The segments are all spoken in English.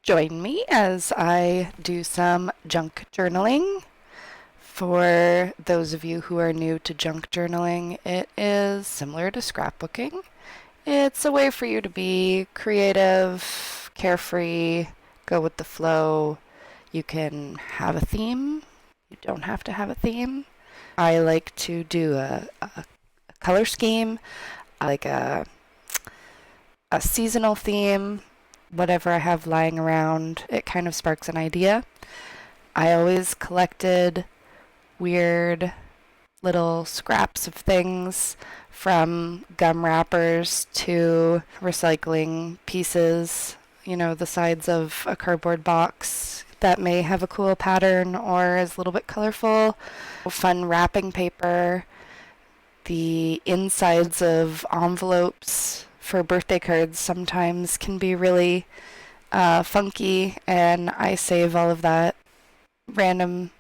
Join me as I do some junk journaling. For those of you who are new to junk journaling, it is similar to scrapbooking. It's a way for you to be creative, carefree, go with the flow. You can have a theme. You don't have to have a theme. I like to do a color scheme, like a seasonal theme, whatever I have lying around. It kind of sparks an idea. I always collected weird little scraps of things, from gum wrappers to recycling pieces, the sides of a cardboard box that may have a cool pattern or is a little bit colorful, fun wrapping paper, the insides of envelopes for birthday cards sometimes can be really funky, and I save all of that random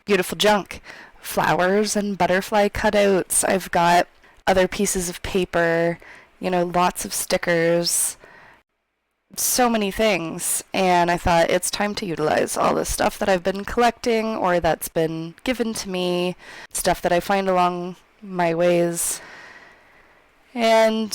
beautiful junk. Flowers and butterfly cutouts. I've got other pieces of paper, lots of stickers, so many things. And I thought it's time to utilize all this stuff that I've been collecting or that's been given to me, stuff that I find along my ways. And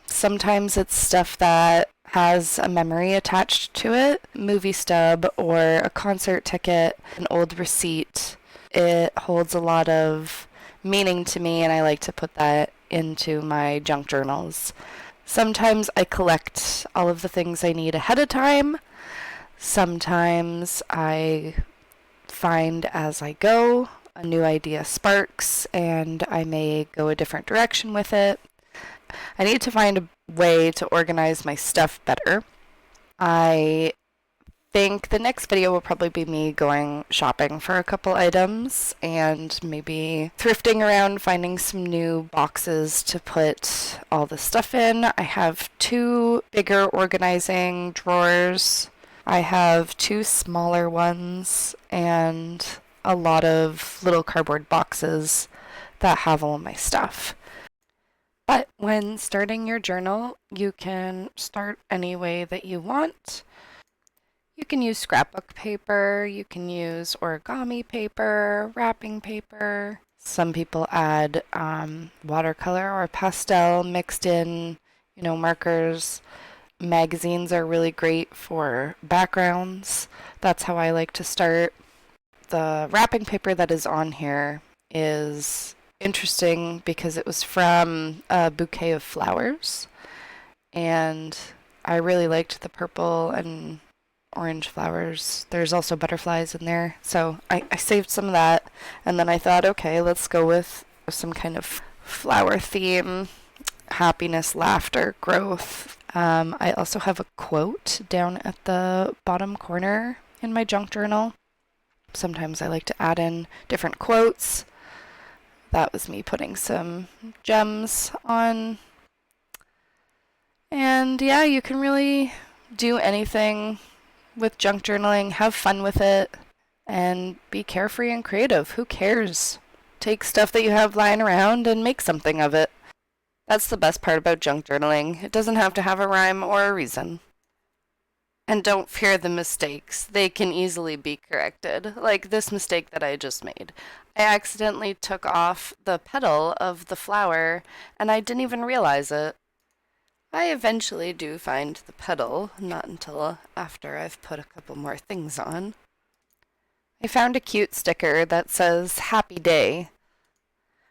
sometimes it's stuff that has a memory attached to it, movie stub or a concert ticket, an old receipt. It holds a lot of meaning to me, and I like to put that into my junk journals. Sometimes I collect all of the things I need ahead of time. Sometimes I find as I go, a new idea sparks, and I may go a different direction with it. I need to find a way to organize my stuff better. I think the next video will probably be me going shopping for a couple items and maybe thrifting around, finding some new boxes to put all the stuff in. I have two bigger organizing drawers. I have two smaller ones and a lot of little cardboard boxes that have all of my stuff. But when starting your journal, you can start any way that you want. You can use scrapbook paper, you can use origami paper, wrapping paper. Some people add watercolor or pastel mixed in, markers. Magazines are really great for backgrounds. That's how I like to start. The wrapping paper that is on here is interesting because it was from a bouquet of flowers, and I really liked the purple and orange flowers. There's also butterflies in there, so I saved some of that, and then I thought, okay, let's go with some kind of flower theme: happiness, laughter, growth. I also have a quote down at the bottom corner in my junk journal. Sometimes I like to add in different quotes. That was me putting some gems on. And yeah, you can really do anything with junk journaling. Have fun with it and be carefree and creative. Who cares? Take stuff that you have lying around and make something of it. That's the best part about junk journaling. It doesn't have to have a rhyme or a reason. And don't fear the mistakes. They can easily be corrected. Like this mistake that I just made. I accidentally took off the petal of the flower and I didn't even realize it. I eventually do find the petal, not until after I've put a couple more things on. I found a cute sticker that says Happy Day.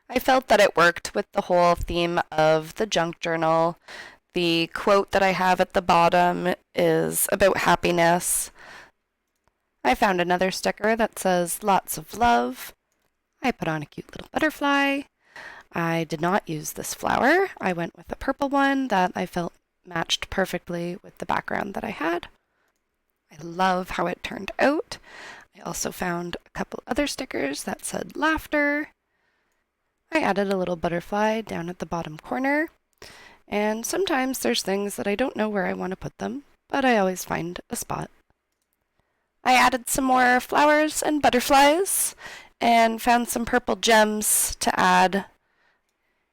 I felt that it worked with the whole theme of the junk journal. The quote that I have at the bottom is about happiness. I found another sticker that says lots of love. I put on a cute little butterfly. I did not use this flower. I went with a purple one that I felt matched perfectly with the background that I had. I love how it turned out. I also found a couple other stickers that said laughter. I added a little butterfly down at the bottom corner. And sometimes there's things that I don't know where I want to put them, but I always find a spot. I added some more flowers and butterflies and found some purple gems to add.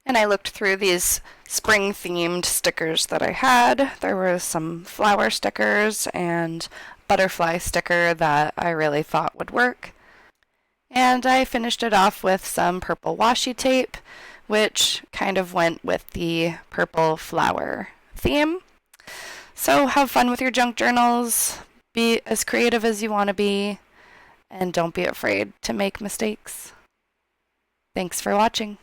And I looked through these spring themed stickers that I had. There were some flower stickers and butterfly sticker that I really thought would work. And I finished it off with some purple washi tape, which kind of went with the purple flower theme. So have fun with your junk journals, be as creative as you want to be, and don't be afraid to make mistakes. Thanks for watching.